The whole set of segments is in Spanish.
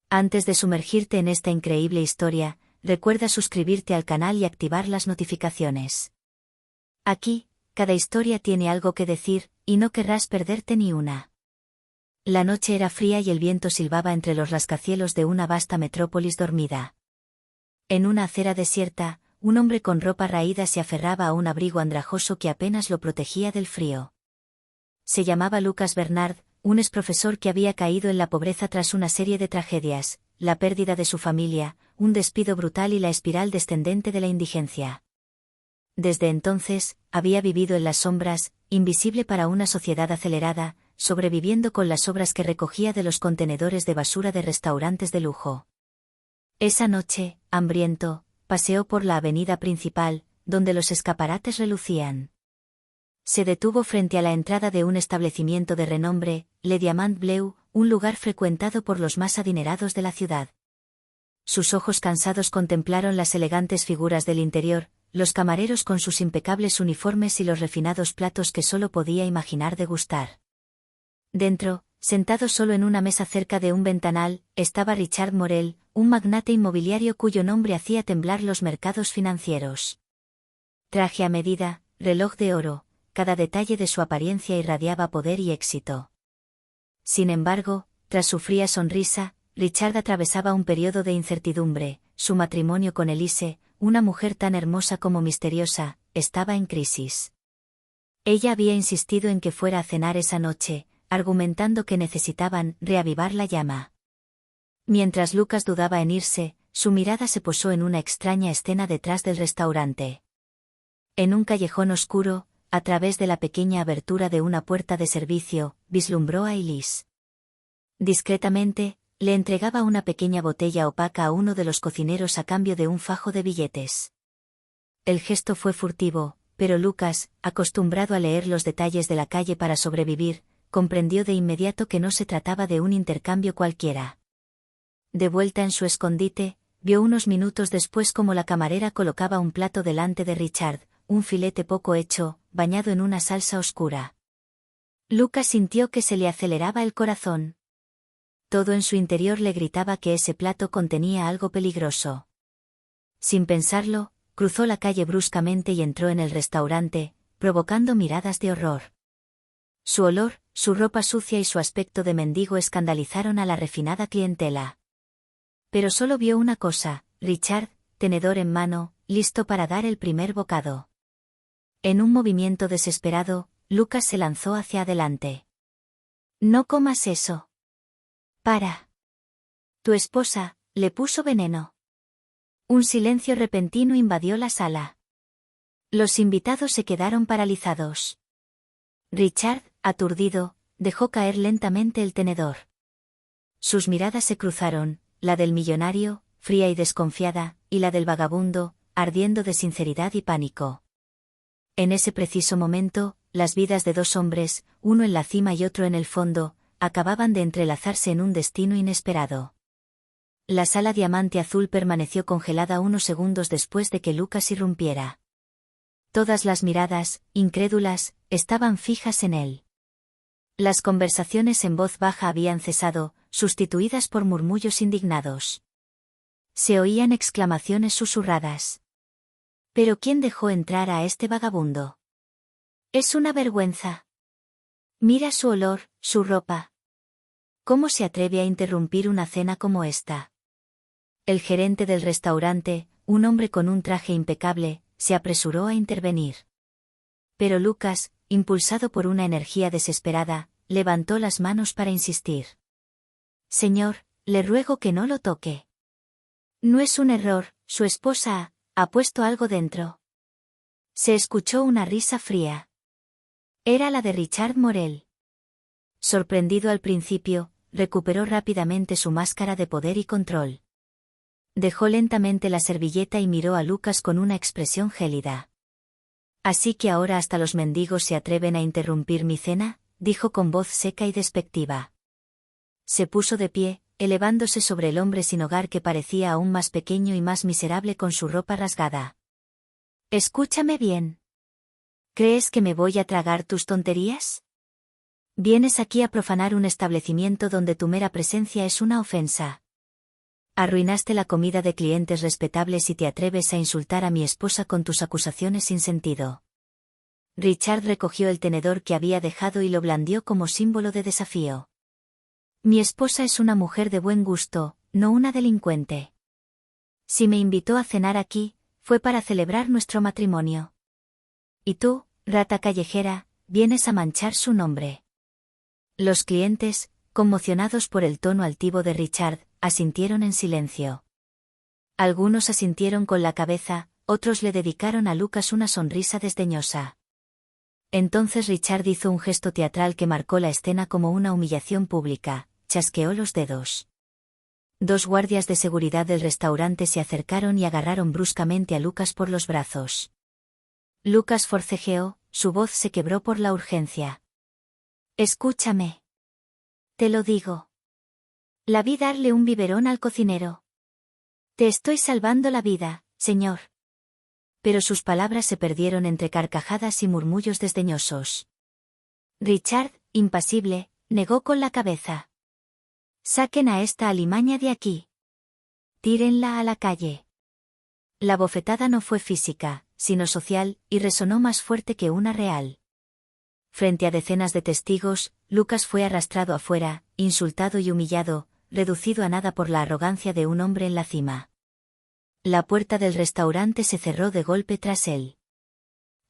Antes de sumergirte en esta increíble historia, recuerda suscribirte al canal y activar las notificaciones. Aquí, cada historia tiene algo que decir, y no querrás perderte ni una. La noche era fría y el viento silbaba entre los rascacielos de una vasta metrópolis dormida. En una acera desierta, un hombre con ropa raída se aferraba a un abrigo andrajoso que apenas lo protegía del frío. Se llamaba Lucas Bernard, un exprofesor que había caído en la pobreza tras una serie de tragedias, la pérdida de su familia, un despido brutal y la espiral descendente de la indigencia. Desde entonces, había vivido en las sombras, invisible para una sociedad acelerada, sobreviviendo con las sobras que recogía de los contenedores de basura de restaurantes de lujo. Esa noche, hambriento, paseó por la avenida principal, donde los escaparates relucían. Se detuvo frente a la entrada de un establecimiento de renombre, Le Diamant Bleu, un lugar frecuentado por los más adinerados de la ciudad. Sus ojos cansados contemplaron las elegantes figuras del interior, los camareros con sus impecables uniformes y los refinados platos que solo podía imaginar degustar. Dentro, sentado solo en una mesa cerca de un ventanal, estaba Richard Morel, un magnate inmobiliario cuyo nombre hacía temblar los mercados financieros. Traje a medida, reloj de oro, cada detalle de su apariencia irradiaba poder y éxito. Sin embargo, tras su fría sonrisa, Richard atravesaba un periodo de incertidumbre. Su matrimonio con Elise, una mujer tan hermosa como misteriosa, estaba en crisis. Ella había insistido en que fuera a cenar esa noche, argumentando que necesitaban reavivar la llama. Mientras Lucas dudaba en irse, su mirada se posó en una extraña escena detrás del restaurante. En un callejón oscuro, a través de la pequeña abertura de una puerta de servicio, vislumbró a Elise. Discretamente, le entregaba una pequeña botella opaca a uno de los cocineros a cambio de un fajo de billetes. El gesto fue furtivo, pero Lucas, acostumbrado a leer los detalles de la calle para sobrevivir, comprendió de inmediato que no se trataba de un intercambio cualquiera. De vuelta en su escondite, vio unos minutos después cómo la camarera colocaba un plato delante de Richard, un filete poco hecho, bañado en una salsa oscura. Lucas sintió que se le aceleraba el corazón. Todo en su interior le gritaba que ese plato contenía algo peligroso. Sin pensarlo, cruzó la calle bruscamente y entró en el restaurante, provocando miradas de horror. Su olor, su ropa sucia y su aspecto de mendigo escandalizaron a la refinada clientela. Pero solo vio una cosa: Richard, tenedor en mano, listo para dar el primer bocado. En un movimiento desesperado, Lucas se lanzó hacia adelante. «No comas eso. Para. Tu esposa le puso veneno». Un silencio repentino invadió la sala. Los invitados se quedaron paralizados. Richard, aturdido, dejó caer lentamente el tenedor. Sus miradas se cruzaron, la del millonario, fría y desconfiada, y la del vagabundo, ardiendo de sinceridad y pánico. En ese preciso momento, las vidas de dos hombres, uno en la cima y otro en el fondo, acababan de entrelazarse en un destino inesperado. La sala diamante azul permaneció congelada unos segundos después de que Lucas irrumpiera. Todas las miradas, incrédulas, estaban fijas en él. Las conversaciones en voz baja habían cesado, sustituidas por murmullos indignados. Se oían exclamaciones susurradas. «¿Pero quién dejó entrar a este vagabundo? Es una vergüenza. Mira su olor, su ropa. ¿Cómo se atreve a interrumpir una cena como esta?» El gerente del restaurante, un hombre con un traje impecable, se apresuró a intervenir. Pero Lucas, impulsado por una energía desesperada, levantó las manos para insistir. «Señor, le ruego que no lo toque. No es un error, su esposa ha puesto algo dentro». Se escuchó una risa fría. Era la de Richard Morel. Sorprendido al principio, recuperó rápidamente su máscara de poder y control. Dejó lentamente la servilleta y miró a Lucas con una expresión gélida. «¿Así que ahora hasta los mendigos se atreven a interrumpir mi cena?», dijo con voz seca y despectiva. Se puso de pie, elevándose sobre el hombre sin hogar que parecía aún más pequeño y más miserable con su ropa rasgada. «Escúchame bien. ¿Crees que me voy a tragar tus tonterías? Vienes aquí a profanar un establecimiento donde tu mera presencia es una ofensa. Arruinaste la comida de clientes respetables y te atreves a insultar a mi esposa con tus acusaciones sin sentido. Richard recogió el tenedor que había dejado y lo blandió como símbolo de desafío. Mi esposa es una mujer de buen gusto, no una delincuente. Si me invitó a cenar aquí, fue para celebrar nuestro matrimonio. Y tú, rata callejera, vienes a manchar su nombre. Los clientes, conmocionados por el tono altivo de Richard, asintieron en silencio. Algunos asintieron con la cabeza, otros le dedicaron a Lucas una sonrisa desdeñosa. Entonces Richard hizo un gesto teatral que marcó la escena como una humillación pública, chasqueó los dedos. 2 guardias de seguridad del restaurante se acercaron y agarraron bruscamente a Lucas por los brazos. Lucas forcejeó, su voz se quebró por la urgencia. Escúchame. Te lo digo. La vi darle un biberón al cocinero. Te estoy salvando la vida, señor. Pero sus palabras se perdieron entre carcajadas y murmullos desdeñosos. Richard, impasible, negó con la cabeza. Saquen a esta alimaña de aquí. Tírenla a la calle. La bofetada no fue física, sino social, y resonó más fuerte que una real. Frente a decenas de testigos, Lucas fue arrastrado afuera, insultado y humillado, reducido a nada por la arrogancia de un hombre en la cima. La puerta del restaurante se cerró de golpe tras él.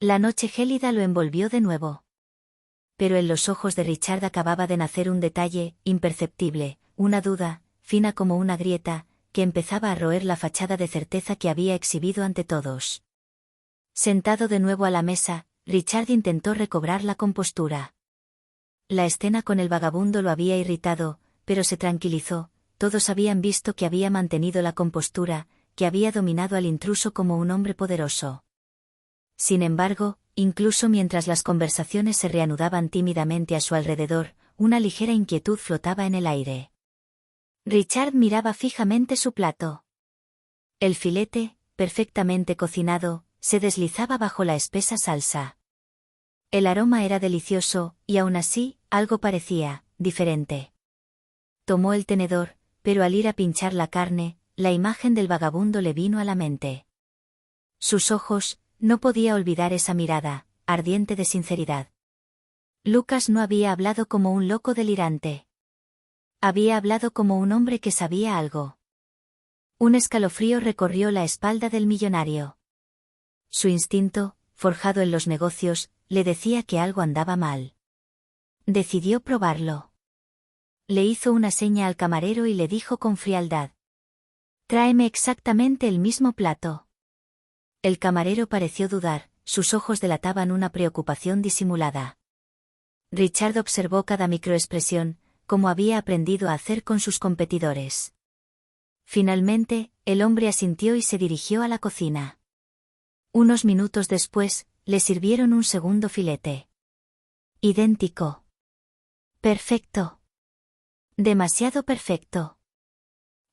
La noche gélida lo envolvió de nuevo. Pero en los ojos de Richard acababa de nacer un detalle, imperceptible, una duda, fina como una grieta, que empezaba a roer la fachada de certeza que había exhibido ante todos. Sentado de nuevo a la mesa, Richard intentó recobrar la compostura. La escena con el vagabundo lo había irritado, pero se tranquilizó, todos habían visto que había mantenido la compostura, que había dominado al intruso como un hombre poderoso. Sin embargo, incluso mientras las conversaciones se reanudaban tímidamente a su alrededor, una ligera inquietud flotaba en el aire. Richard miraba fijamente su plato. El filete, perfectamente cocinado, se deslizaba bajo la espesa salsa. El aroma era delicioso, y aún así, algo parecía diferente. Tomó el tenedor, pero al ir a pinchar la carne, la imagen del vagabundo le vino a la mente. Sus ojos, no podía olvidar esa mirada, ardiente de sinceridad. Lucas no había hablado como un loco delirante. Había hablado como un hombre que sabía algo. Un escalofrío recorrió la espalda del millonario. Su instinto, forjado en los negocios, le decía que algo andaba mal. Decidió probarlo. Le hizo una seña al camarero y le dijo con frialdad: «Tráeme exactamente el mismo plato». El camarero pareció dudar, sus ojos delataban una preocupación disimulada. Richard observó cada microexpresión, como había aprendido a hacer con sus competidores. Finalmente, el hombre asintió y se dirigió a la cocina. Unos minutos después, le sirvieron un segundo filete. Idéntico. Perfecto. Demasiado perfecto.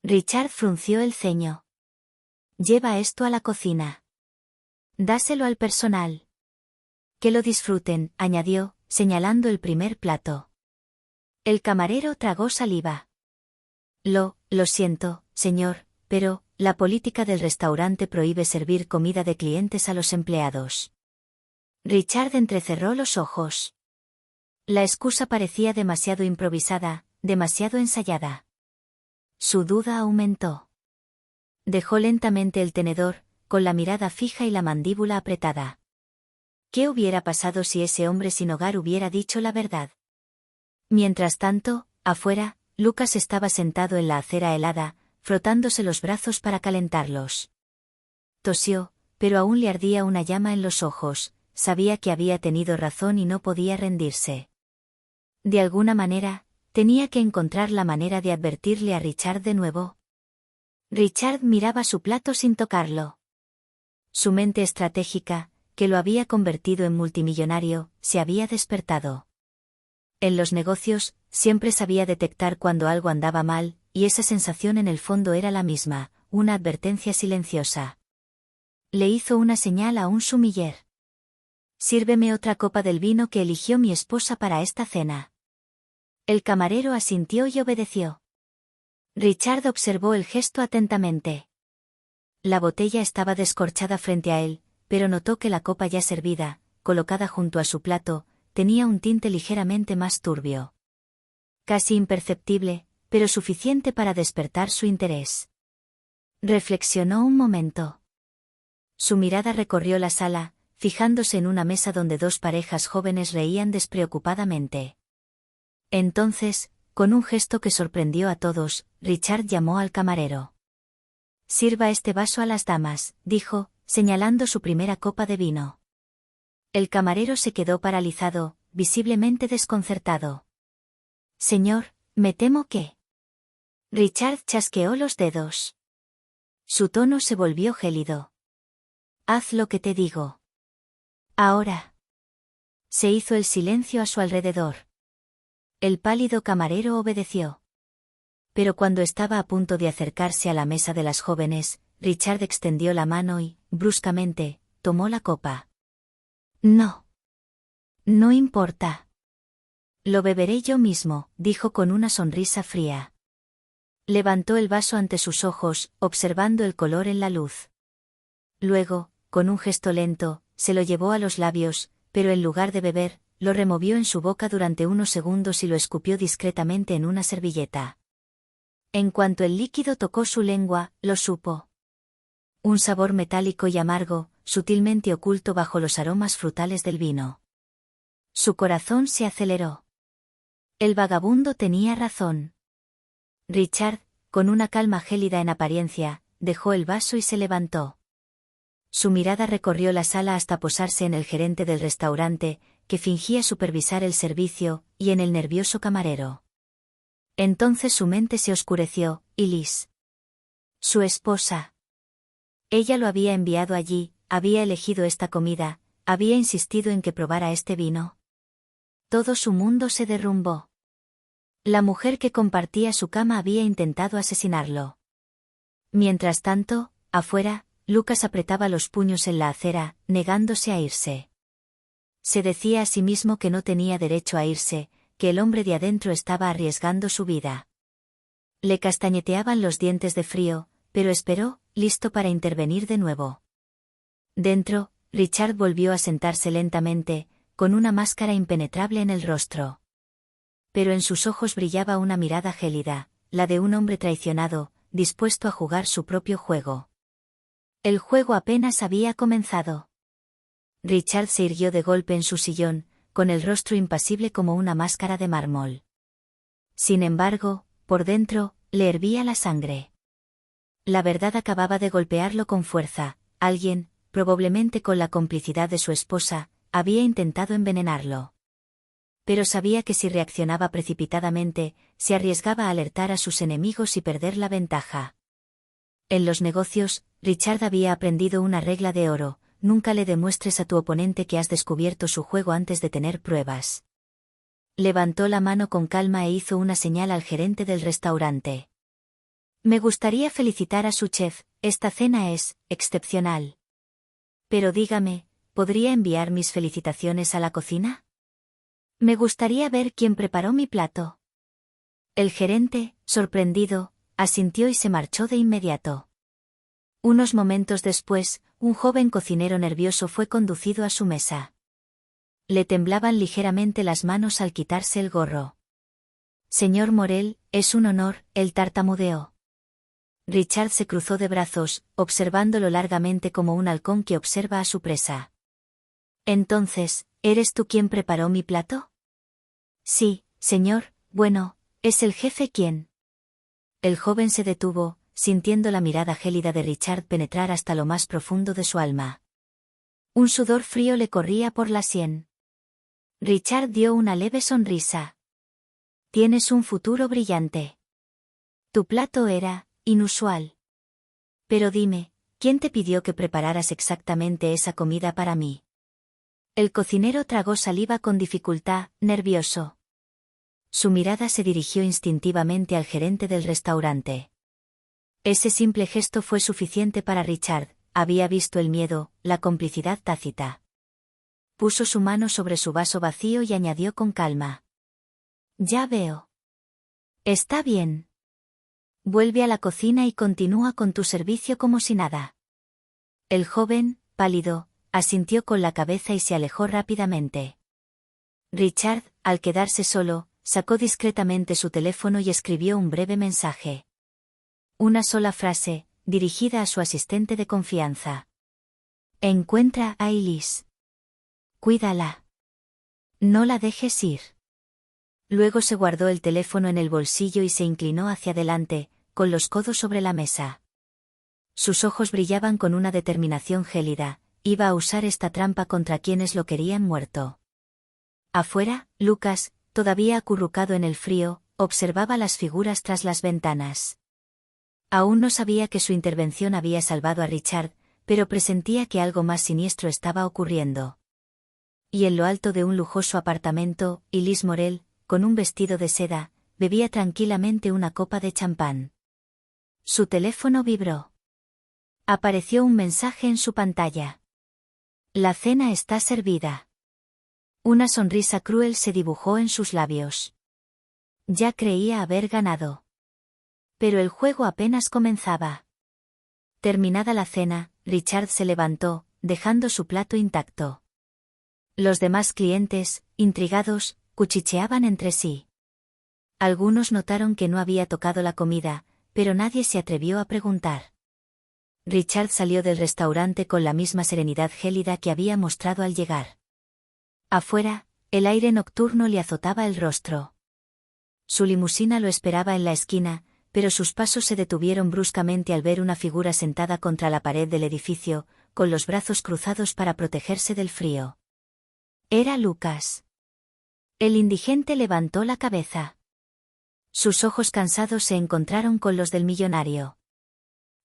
Richard frunció el ceño. Lleva esto a la cocina. Dáselo al personal. Que lo disfruten, añadió, señalando el primer plato. El camarero tragó saliva. Lo siento, señor, pero, la política del restaurante prohíbe servir comida de clientes a los empleados. Richard entrecerró los ojos. La excusa parecía demasiado improvisada, demasiado ensayada. Su duda aumentó. Dejó lentamente el tenedor, con la mirada fija y la mandíbula apretada. ¿Qué hubiera pasado si ese hombre sin hogar hubiera dicho la verdad? Mientras tanto, afuera, Lucas estaba sentado en la acera helada, frotándose los brazos para calentarlos. Tosió, pero aún le ardía una llama en los ojos, sabía que había tenido razón y no podía rendirse. De alguna manera, tenía que encontrar la manera de advertirle a Richard de nuevo. Richard miraba su plato sin tocarlo. Su mente estratégica, que lo había convertido en multimillonario, se había despertado. En los negocios, siempre sabía detectar cuando algo andaba mal, y esa sensación en el fondo era la misma, una advertencia silenciosa. Le hizo una señal a un sumiller. «Sírveme otra copa del vino que eligió mi esposa para esta cena». El camarero asintió y obedeció. Richard observó el gesto atentamente. La botella estaba descorchada frente a él, pero notó que la copa ya servida, colocada junto a su plato, tenía un tinte ligeramente más turbio. Casi imperceptible, pero suficiente para despertar su interés. Reflexionó un momento. Su mirada recorrió la sala, fijándose en una mesa donde dos parejas jóvenes reían despreocupadamente. Entonces, con un gesto que sorprendió a todos, Richard llamó al camarero. «Sirva este vaso a las damas», dijo, señalando su primera copa de vino. El camarero se quedó paralizado, visiblemente desconcertado. «Señor, me temo que...». Richard chasqueó los dedos. Su tono se volvió gélido. «Haz lo que te digo». «Ahora». Se hizo el silencio a su alrededor. El pálido camarero obedeció. Pero cuando estaba a punto de acercarse a la mesa de las jóvenes, Richard extendió la mano y, bruscamente, tomó la copa. «No. No importa. Lo beberé yo mismo», dijo con una sonrisa fría. Levantó el vaso ante sus ojos, observando el color en la luz. Luego, con un gesto lento, se lo llevó a los labios, pero en lugar de beber, lo removió en su boca durante unos segundos y lo escupió discretamente en una servilleta. En cuanto el líquido tocó su lengua, lo supo. Un sabor metálico y amargo, sutilmente oculto bajo los aromas frutales del vino. Su corazón se aceleró. El vagabundo tenía razón. Richard, con una calma gélida en apariencia, dejó el vaso y se levantó. Su mirada recorrió la sala hasta posarse en el gerente del restaurante, que fingía supervisar el servicio, y en el nervioso camarero. Entonces su mente se oscureció, y Liz. Su esposa. Ella lo había enviado allí, había elegido esta comida, había insistido en que probara este vino. Todo su mundo se derrumbó. La mujer que compartía su cama había intentado asesinarlo. Mientras tanto, afuera, Lucas apretaba los puños en la acera, negándose a irse. Se decía a sí mismo que no tenía derecho a irse, que el hombre de adentro estaba arriesgando su vida. Le castañeteaban los dientes de frío, pero esperó, listo para intervenir de nuevo. Dentro, Richard volvió a sentarse lentamente, con una máscara impenetrable en el rostro. Pero en sus ojos brillaba una mirada gélida, la de un hombre traicionado, dispuesto a jugar su propio juego. El juego apenas había comenzado. Richard se irguió de golpe en su sillón, con el rostro impasible como una máscara de mármol. Sin embargo, por dentro, le hervía la sangre. La verdad acababa de golpearlo con fuerza. Alguien, probablemente con la complicidad de su esposa, había intentado envenenarlo. Pero sabía que si reaccionaba precipitadamente, se arriesgaba a alertar a sus enemigos y perder la ventaja. En los negocios, Richard había aprendido una regla de oro: nunca le demuestres a tu oponente que has descubierto su juego antes de tener pruebas. Levantó la mano con calma e hizo una señal al gerente del restaurante. «Me gustaría felicitar a su chef, esta cena es excepcional. Pero dígame, ¿podría enviar mis felicitaciones a la cocina? Me gustaría ver quién preparó mi plato». El gerente, sorprendido, asintió y se marchó de inmediato. Unos momentos después, un joven cocinero nervioso fue conducido a su mesa. Le temblaban ligeramente las manos al quitarse el gorro. «Señor Morel, es un honor», él tartamudeó. Richard se cruzó de brazos, observándolo largamente como un halcón que observa a su presa. «Entonces, ¿eres tú quien preparó mi plato?» «Sí, señor, bueno, es el jefe quien». El joven se detuvo, sintiendo la mirada gélida de Richard penetrar hasta lo más profundo de su alma. Un sudor frío le corría por la sien. Richard dio una leve sonrisa. «Tienes un futuro brillante. Tu plato era inusual. Pero dime, ¿quién te pidió que prepararas exactamente esa comida para mí?» El cocinero tragó saliva con dificultad, nervioso. Su mirada se dirigió instintivamente al gerente del restaurante. Ese simple gesto fue suficiente para Richard. Había visto el miedo, la complicidad tácita. Puso su mano sobre su vaso vacío y añadió con calma: «Ya veo. Está bien. Vuelve a la cocina y continúa con tu servicio como si nada. El joven, pálido, asintió con la cabeza y se alejó rápidamente. Richard, al quedarse solo, sacó discretamente su teléfono y escribió un breve mensaje. Una sola frase, dirigida a su asistente de confianza. Encuentra a Elise. Cuídala. No la dejes ir. Luego se guardó el teléfono en el bolsillo y se inclinó hacia adelante, con los codos sobre la mesa. Sus ojos brillaban con una determinación gélida, iba a usar esta trampa contra quienes lo querían muerto. Afuera, Lucas, todavía acurrucado en el frío, observaba las figuras tras las ventanas. Aún no sabía que su intervención había salvado a Richard, pero presentía que algo más siniestro estaba ocurriendo. Y en lo alto de un lujoso apartamento, Elise Morel, con un vestido de seda, bebía tranquilamente una copa de champán. Su teléfono vibró. Apareció un mensaje en su pantalla. La cena está servida. Una sonrisa cruel se dibujó en sus labios. Ya creía haber ganado. Pero el juego apenas comenzaba. Terminada la cena, Richard se levantó, dejando su plato intacto. Los demás clientes, intrigados, cuchicheaban entre sí. Algunos notaron que no había tocado la comida, pero nadie se atrevió a preguntar. Richard salió del restaurante con la misma serenidad gélida que había mostrado al llegar. Afuera, el aire nocturno le azotaba el rostro. Su limusina lo esperaba en la esquina, pero sus pasos se detuvieron bruscamente al ver una figura sentada contra la pared del edificio, con los brazos cruzados para protegerse del frío. Era Lucas. El indigente levantó la cabeza. Sus ojos cansados se encontraron con los del millonario.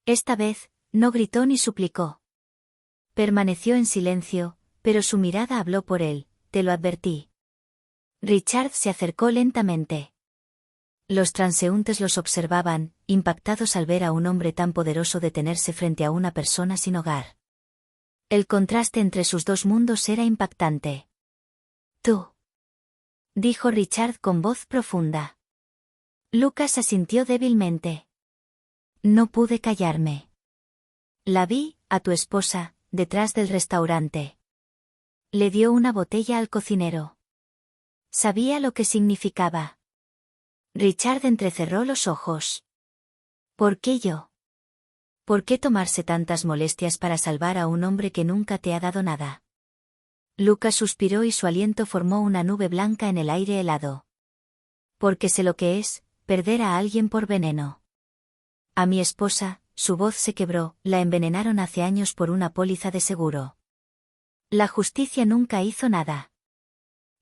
Esta vez, no gritó ni suplicó. Permaneció en silencio, pero su mirada habló por él, te lo advertí. Richard se acercó lentamente. Los transeúntes los observaban, impactados al ver a un hombre tan poderoso detenerse frente a una persona sin hogar. El contraste entre sus dos mundos era impactante. Tú. Dijo Richard con voz profunda. Lucas asintió débilmente. No pude callarme. La vi, a tu esposa, detrás del restaurante. Le dio una botella al cocinero. Sabía lo que significaba. Richard entrecerró los ojos. ¿Por qué yo? ¿Por qué tomarse tantas molestias para salvar a un hombre que nunca te ha dado nada? Lucas suspiró y su aliento formó una nube blanca en el aire helado. Porque sé lo que es, perder a alguien por veneno. A mi esposa, su voz se quebró, la envenenaron hace años por una póliza de seguro. La justicia nunca hizo nada.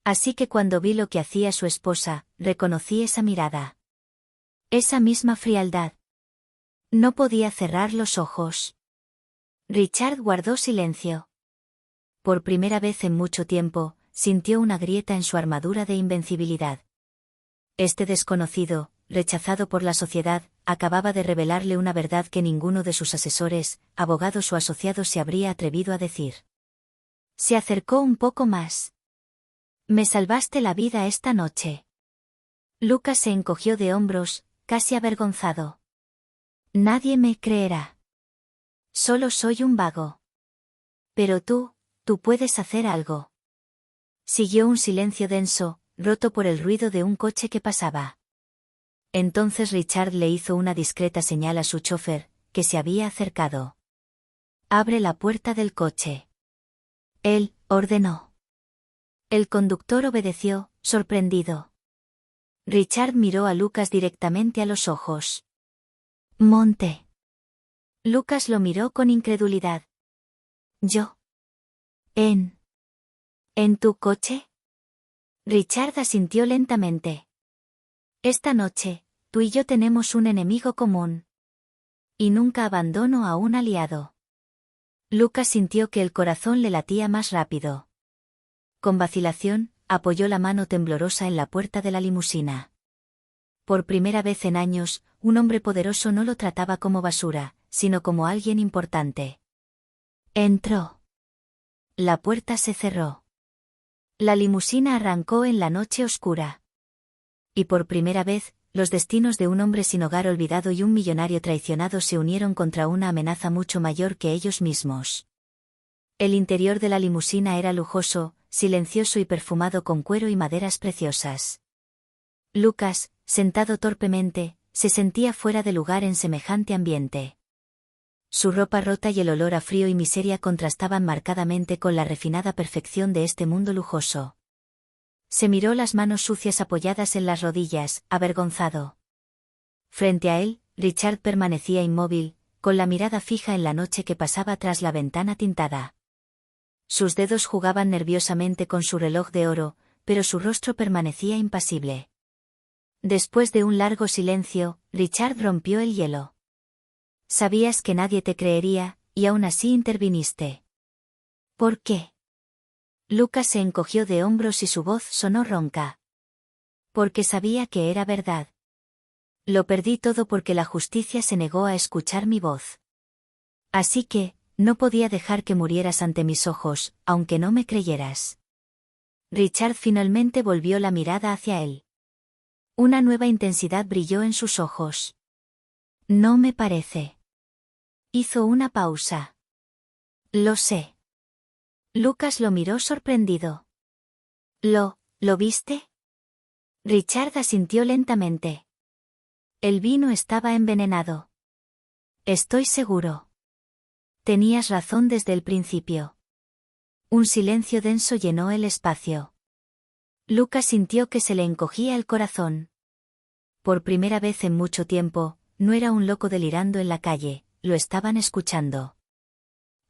Así que cuando vi lo que hacía su esposa, reconocí esa mirada. Esa misma frialdad. No podía cerrar los ojos. Richard guardó silencio. Por primera vez en mucho tiempo, sintió una grieta en su armadura de invencibilidad. Este desconocido, rechazado por la sociedad, acababa de revelarle una verdad que ninguno de sus asesores, abogados o asociados se habría atrevido a decir. Se acercó un poco más. Me salvaste la vida esta noche. Lucas se encogió de hombros, casi avergonzado. Nadie me creerá. Solo soy un vago. Pero tú puedes hacer algo. Siguió un silencio denso, roto por el ruido de un coche que pasaba. Entonces Richard le hizo una discreta señal a su chofer, que se había acercado. Abre la puerta del coche. Él ordenó. El conductor obedeció, sorprendido. Richard miró a Lucas directamente a los ojos. Monte. Lucas lo miró con incredulidad. ¿Yo? ¿En tu coche? Richard asintió lentamente. Esta noche, tú y yo tenemos un enemigo común. Y nunca abandono a un aliado. Lucas sintió que el corazón le latía más rápido. Con vacilación, apoyó la mano temblorosa en la puerta de la limusina. Por primera vez en años, un hombre poderoso no lo trataba como basura, sino como alguien importante. Entró. La puerta se cerró. La limusina arrancó en la noche oscura. Y por primera vez, los destinos de un hombre sin hogar olvidado y un millonario traicionado se unieron contra una amenaza mucho mayor que ellos mismos. El interior de la limusina era lujoso, silencioso y perfumado con cuero y maderas preciosas. Lucas, sentado torpemente, se sentía fuera de lugar en semejante ambiente. Su ropa rota y el olor a frío y miseria contrastaban marcadamente con la refinada perfección de este mundo lujoso. Se miró las manos sucias apoyadas en las rodillas, avergonzado. Frente a él, Richard permanecía inmóvil, con la mirada fija en la noche que pasaba tras la ventana tintada. Sus dedos jugaban nerviosamente con su reloj de oro, pero su rostro permanecía impasible. Después de un largo silencio, Richard rompió el hielo. Sabías que nadie te creería, y aún así interviniste. ¿Por qué? Lucas se encogió de hombros y su voz sonó ronca. Porque sabía que era verdad. Lo perdí todo porque la justicia se negó a escuchar mi voz. Así que, no podía dejar que murieras ante mis ojos, aunque no me creyeras. Richard finalmente volvió la mirada hacia él. Una nueva intensidad brilló en sus ojos. No me parece. Hizo una pausa. Lo sé. Lucas lo miró sorprendido. ¿Lo viste? Richard asintió lentamente. El vino estaba envenenado. Estoy seguro. Tenías razón desde el principio. Un silencio denso llenó el espacio. Lucas sintió que se le encogía el corazón. Por primera vez en mucho tiempo, no era un loco delirando en la calle, lo estaban escuchando.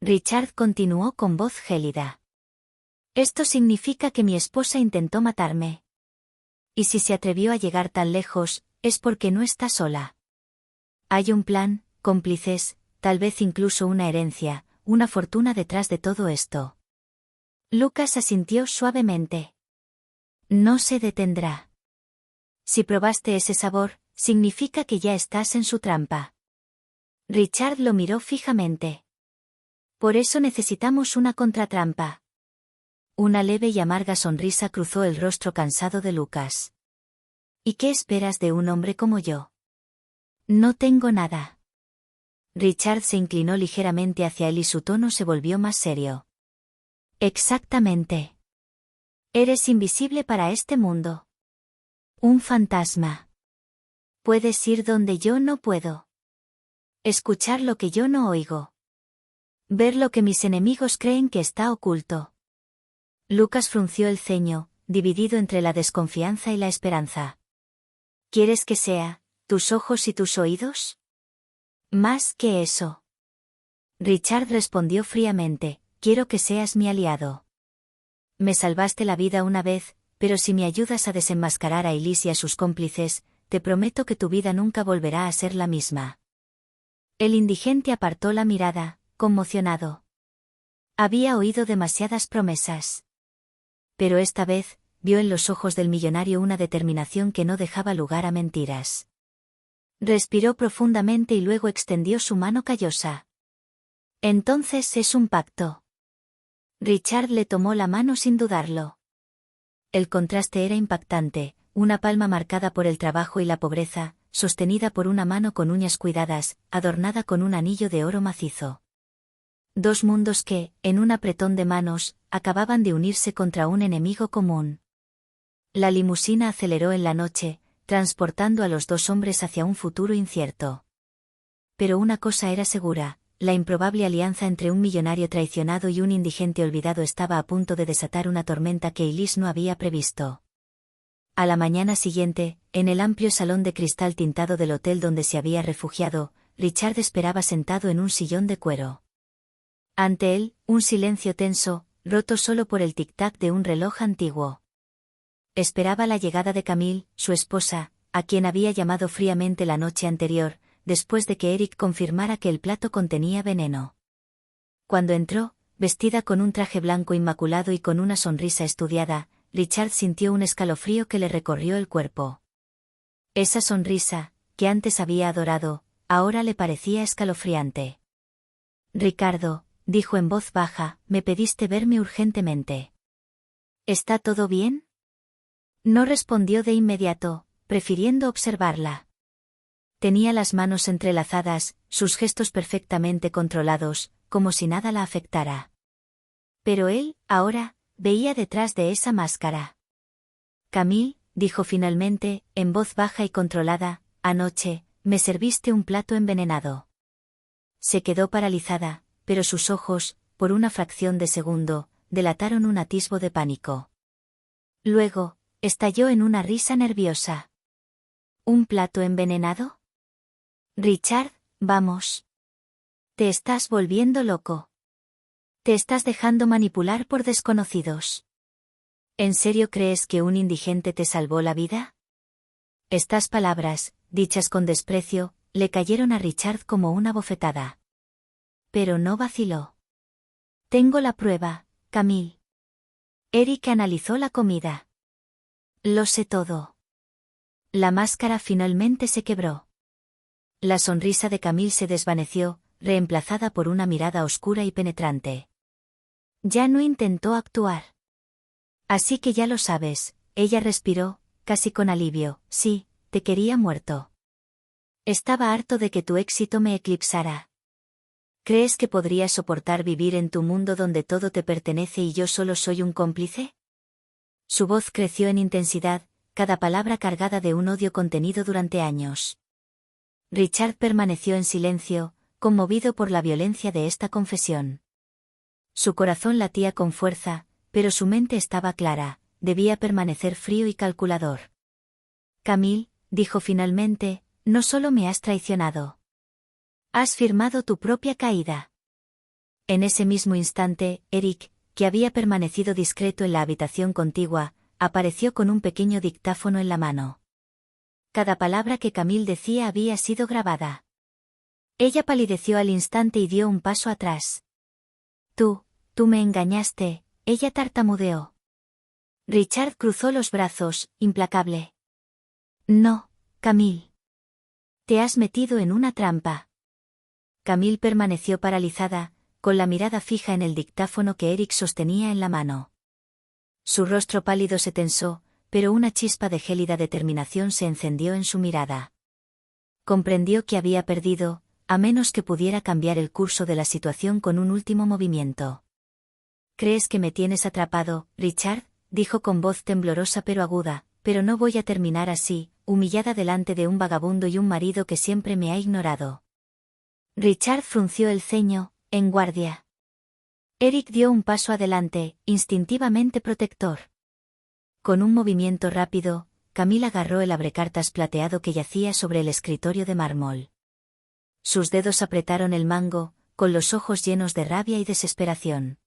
Richard continuó con voz gélida. Esto significa que mi esposa intentó matarme. Y si se atrevió a llegar tan lejos, es porque no está sola. Hay un plan, cómplices, tal vez incluso una herencia, una fortuna detrás de todo esto. Lucas asintió suavemente. No se detendrá. Si probaste ese sabor, significa que ya estás en su trampa. Richard lo miró fijamente. Por eso necesitamos una contratrampa. Una leve y amarga sonrisa cruzó el rostro cansado de Lucas. ¿Y qué esperas de un hombre como yo? No tengo nada. Richard se inclinó ligeramente hacia él y su tono se volvió más serio. Exactamente. Eres invisible para este mundo. Un fantasma. Puedes ir donde yo no puedo. Escuchar lo que yo no oigo. Ver lo que mis enemigos creen que está oculto. Lucas frunció el ceño, dividido entre la desconfianza y la esperanza. ¿Quieres que sea, tus ojos y tus oídos? Más que eso. Richard respondió fríamente, quiero que seas mi aliado. Me salvaste la vida una vez, pero si me ayudas a desenmascarar a Elise y a sus cómplices, te prometo que tu vida nunca volverá a ser la misma. El indigente apartó la mirada, conmocionado. Había oído demasiadas promesas. Pero esta vez, vio en los ojos del millonario una determinación que no dejaba lugar a mentiras. Respiró profundamente y luego extendió su mano callosa. Entonces es un pacto. Richard le tomó la mano sin dudarlo. El contraste era impactante, una palma marcada por el trabajo y la pobreza, sostenida por una mano con uñas cuidadas, adornada con un anillo de oro macizo. Dos mundos que, en un apretón de manos, acababan de unirse contra un enemigo común. La limusina aceleró en la noche, transportando a los dos hombres hacia un futuro incierto. Pero una cosa era segura, la improbable alianza entre un millonario traicionado y un indigente olvidado estaba a punto de desatar una tormenta que Elise no había previsto. A la mañana siguiente, en el amplio salón de cristal tintado del hotel donde se había refugiado, Richard esperaba sentado en un sillón de cuero. Ante él, un silencio tenso, roto solo por el tic-tac de un reloj antiguo. Esperaba la llegada de Camille, su esposa, a quien había llamado fríamente la noche anterior, después de que Eric confirmara que el plato contenía veneno. Cuando entró, vestida con un traje blanco inmaculado y con una sonrisa estudiada, Richard sintió un escalofrío que le recorrió el cuerpo. Esa sonrisa, que antes había adorado, ahora le parecía escalofriante. Ricardo, dijo en voz baja, me pediste verme urgentemente. ¿Está todo bien? No respondió de inmediato, prefiriendo observarla. Tenía las manos entrelazadas, sus gestos perfectamente controlados, como si nada la afectara. Pero él, ahora, veía detrás de esa máscara. Camille, dijo finalmente, en voz baja y controlada, anoche, me serviste un plato envenenado. Se quedó paralizada, pero sus ojos, por una fracción de segundo, delataron un atisbo de pánico. Luego, estalló en una risa nerviosa. ¿Un plato envenenado? Richard, vamos. Te estás volviendo loco. Te estás dejando manipular por desconocidos. ¿En serio crees que un indigente te salvó la vida? Estas palabras, dichas con desprecio, le cayeron a Richard como una bofetada. Pero no vaciló. Tengo la prueba, Camille. Eric analizó la comida. Lo sé todo. La máscara finalmente se quebró. La sonrisa de Camille se desvaneció, reemplazada por una mirada oscura y penetrante. Ya no intentó actuar. Así que ya lo sabes, ella respiró, casi con alivio, sí, te quería muerto. Estaba harto de que tu éxito me eclipsara. ¿Crees que podrías soportar vivir en tu mundo donde todo te pertenece y yo solo soy un cómplice? Su voz creció en intensidad, cada palabra cargada de un odio contenido durante años. Richard permaneció en silencio, conmovido por la violencia de esta confesión. Su corazón latía con fuerza, pero su mente estaba clara, debía permanecer frío y calculador. Camille, dijo finalmente, no solo me has traicionado. Has firmado tu propia caída. En ese mismo instante, Eric, que había permanecido discreto en la habitación contigua, apareció con un pequeño dictáfono en la mano. Cada palabra que Camille decía había sido grabada. Ella palideció al instante y dio un paso atrás. Tú me engañaste, ella tartamudeó. Richard cruzó los brazos, implacable. No, Camille. Te has metido en una trampa. Camille permaneció paralizada, con la mirada fija en el dictáfono que Eric sostenía en la mano. Su rostro pálido se tensó, pero una chispa de gélida determinación se encendió en su mirada. Comprendió que había perdido, a menos que pudiera cambiar el curso de la situación con un último movimiento. ¿Crees que me tienes atrapado, Richard?, dijo con voz temblorosa pero aguda, pero no voy a terminar así, humillada delante de un vagabundo y un marido que siempre me ha ignorado. Richard frunció el ceño, en guardia. Eric dio un paso adelante, instintivamente protector. Con un movimiento rápido, Camille agarró el abrecartas plateado que yacía sobre el escritorio de mármol. Sus dedos apretaron el mango, con los ojos llenos de rabia y desesperación.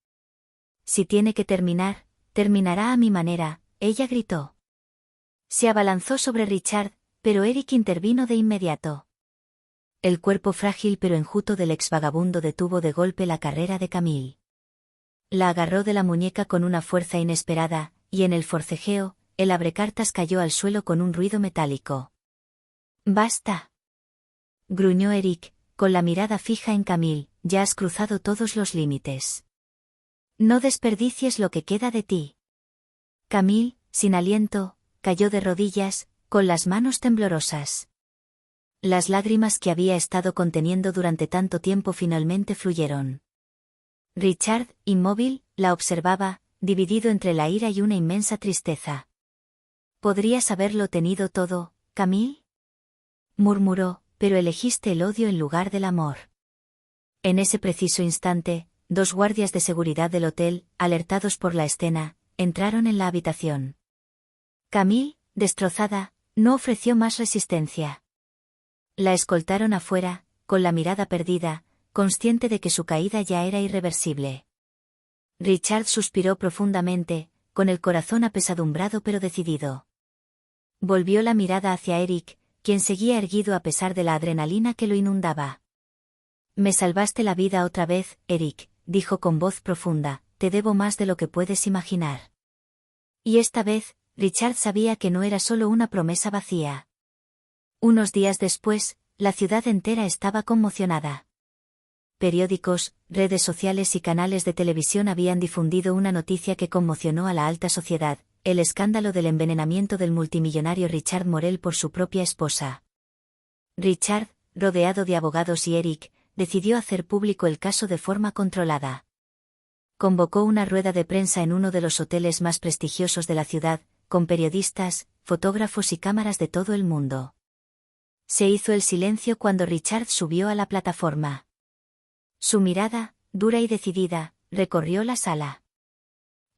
Si tiene que terminar, terminará a mi manera, ella gritó. Se abalanzó sobre Richard, pero Eric intervino de inmediato. El cuerpo frágil pero enjuto del ex vagabundo detuvo de golpe la carrera de Camille. La agarró de la muñeca con una fuerza inesperada, y en el forcejeo, el abrecartas cayó al suelo con un ruido metálico. ¡Basta!, gruñó Eric, con la mirada fija en Camille, ya has cruzado todos los límites. No desperdicies lo que queda de ti. Camille, sin aliento, cayó de rodillas, con las manos temblorosas. Las lágrimas que había estado conteniendo durante tanto tiempo finalmente fluyeron. Richard, inmóvil, la observaba, dividido entre la ira y una inmensa tristeza. ¿Podrías haberlo tenido todo, Camille?, murmuró, pero elegiste el odio en lugar del amor. En ese preciso instante, 2 guardias de seguridad del hotel, alertados por la escena, entraron en la habitación. Camille, destrozada, no ofreció más resistencia. La escoltaron afuera, con la mirada perdida, consciente de que su caída ya era irreversible. Richard suspiró profundamente, con el corazón apesadumbrado pero decidido. Volvió la mirada hacia Eric, quien seguía erguido a pesar de la adrenalina que lo inundaba. Me salvaste la vida otra vez, Eric, dijo con voz profunda, te debo más de lo que puedes imaginar. Y esta vez, Richard sabía que no era solo una promesa vacía. Unos días después, la ciudad entera estaba conmocionada. Periódicos, redes sociales y canales de televisión habían difundido una noticia que conmocionó a la alta sociedad. el escándalo del envenenamiento del multimillonario Richard Morel por su propia esposa. Richard, rodeado de abogados y Eric, decidió hacer público el caso de forma controlada. Convocó una rueda de prensa en uno de los hoteles más prestigiosos de la ciudad, con periodistas, fotógrafos y cámaras de todo el mundo. Se hizo el silencio cuando Richard subió a la plataforma. Su mirada, dura y decidida, recorrió la sala.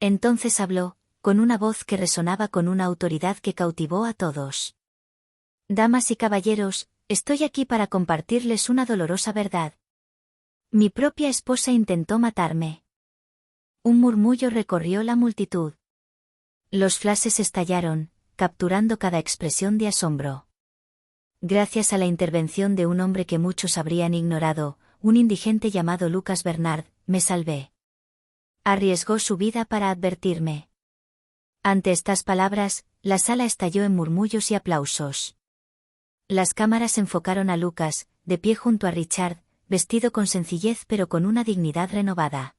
Entonces habló, con una voz que resonaba con una autoridad que cautivó a todos. Damas y caballeros, estoy aquí para compartirles una dolorosa verdad. Mi propia esposa intentó matarme. Un murmullo recorrió la multitud. Los flashes estallaron, capturando cada expresión de asombro. Gracias a la intervención de un hombre que muchos habrían ignorado, un indigente llamado Lucas Bernard, me salvé. Arriesgó su vida para advertirme. Ante estas palabras, la sala estalló en murmullos y aplausos. Las cámaras enfocaron a Lucas, de pie junto a Richard, vestido con sencillez pero con una dignidad renovada.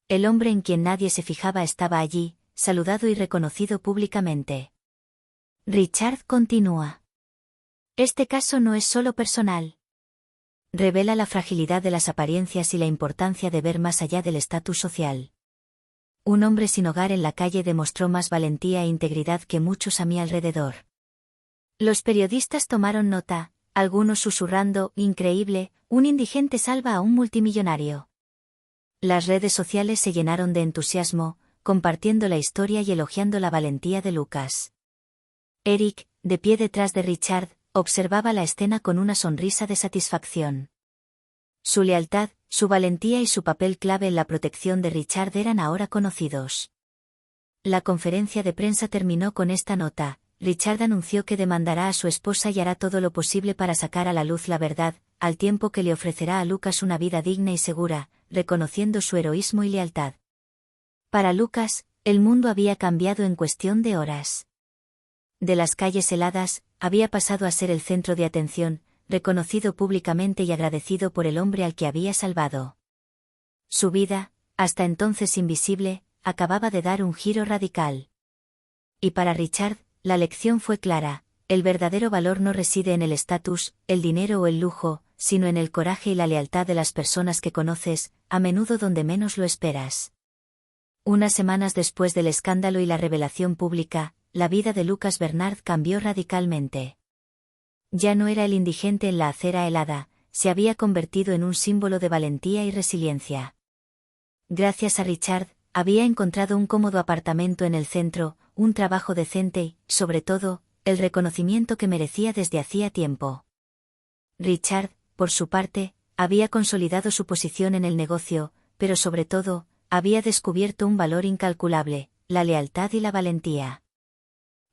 El hombre en quien nadie se fijaba estaba allí, saludado y reconocido públicamente. Richard continúa. Este caso no es solo personal. Revela la fragilidad de las apariencias y la importancia de ver más allá del estatus social. Un hombre sin hogar en la calle demostró más valentía e integridad que muchos a mi alrededor. Los periodistas tomaron nota, algunos susurrando, increíble, un indigente salva a un multimillonario. Las redes sociales se llenaron de entusiasmo, compartiendo la historia y elogiando la valentía de Lucas. Eric, de pie detrás de Richard, observaba la escena con una sonrisa de satisfacción. Su lealtad, su valentía y su papel clave en la protección de Richard eran ahora conocidos. La conferencia de prensa terminó con esta nota. Richard anunció que demandará a su esposa y hará todo lo posible para sacar a la luz la verdad, al tiempo que le ofrecerá a Lucas una vida digna y segura, reconociendo su heroísmo y lealtad. Para Lucas, el mundo había cambiado en cuestión de horas. De las calles heladas, había pasado a ser el centro de atención, reconocido públicamente y agradecido por el hombre al que había salvado. Su vida, hasta entonces invisible, acababa de dar un giro radical. Y para Richard, la lección fue clara: el verdadero valor no reside en el estatus, el dinero o el lujo, sino en el coraje y la lealtad de las personas que conoces, a menudo donde menos lo esperas. Unas semanas después del escándalo y la revelación pública, la vida de Lucas Bernard cambió radicalmente. Ya no era el indigente en la acera helada, se había convertido en un símbolo de valentía y resiliencia. Gracias a Richard, había encontrado un cómodo apartamento en el centro, un trabajo decente y, sobre todo, el reconocimiento que merecía desde hacía tiempo. Richard, por su parte, había consolidado su posición en el negocio, pero sobre todo, había descubierto un valor incalculable: la lealtad y la valentía.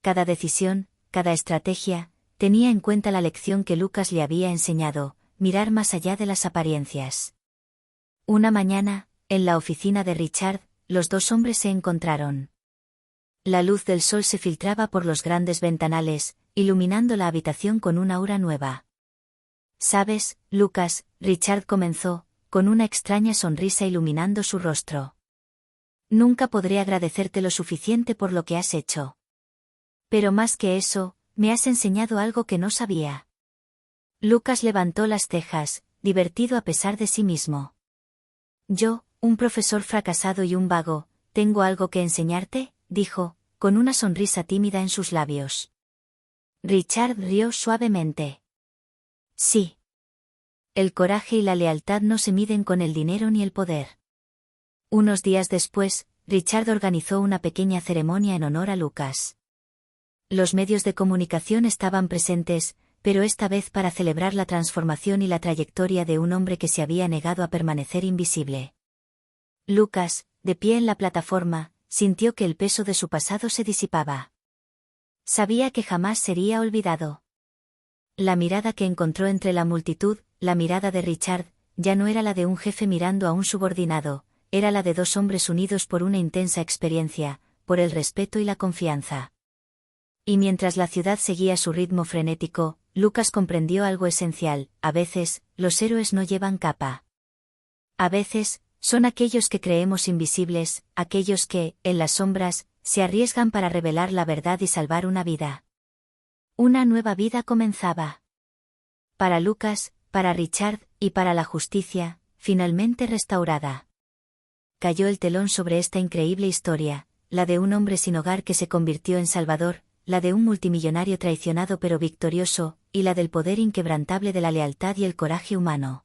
Cada decisión, cada estrategia, tenía en cuenta la lección que Lucas le había enseñado: mirar más allá de las apariencias. Una mañana, en la oficina de Richard, los dos hombres se encontraron. La luz del sol se filtraba por los grandes ventanales, iluminando la habitación con una aura nueva. «¿Sabes, Lucas?», Richard comenzó, con una extraña sonrisa iluminando su rostro. «Nunca podré agradecerte lo suficiente por lo que has hecho. Pero más que eso, me has enseñado algo que no sabía». Lucas levantó las cejas, divertido a pesar de sí mismo. «Yo, un profesor fracasado y un vago, ¿tengo algo que enseñarte?», dijo, con una sonrisa tímida en sus labios. Richard rió suavemente. «Sí. El coraje y la lealtad no se miden con el dinero ni el poder». Unos días después, Richard organizó una pequeña ceremonia en honor a Lucas. Los medios de comunicación estaban presentes, pero esta vez para celebrar la transformación y la trayectoria de un hombre que se había negado a permanecer invisible. Lucas, de pie en la plataforma, sintió que el peso de su pasado se disipaba. Sabía que jamás sería olvidado. La mirada que encontró entre la multitud, la mirada de Richard, ya no era la de un jefe mirando a un subordinado, era la de dos hombres unidos por una intensa experiencia, por el respeto y la confianza. Y mientras la ciudad seguía su ritmo frenético, Lucas comprendió algo esencial: a veces, los héroes no llevan capa. A veces, son aquellos que creemos invisibles, aquellos que, en las sombras, se arriesgan para revelar la verdad y salvar una vida. Una nueva vida comenzaba. Para Lucas, para Richard, y para la justicia, finalmente restaurada. Cayó el telón sobre esta increíble historia, la de un hombre sin hogar que se convirtió en salvador, la de un multimillonario traicionado pero victorioso, y la del poder inquebrantable de la lealtad y el coraje humano.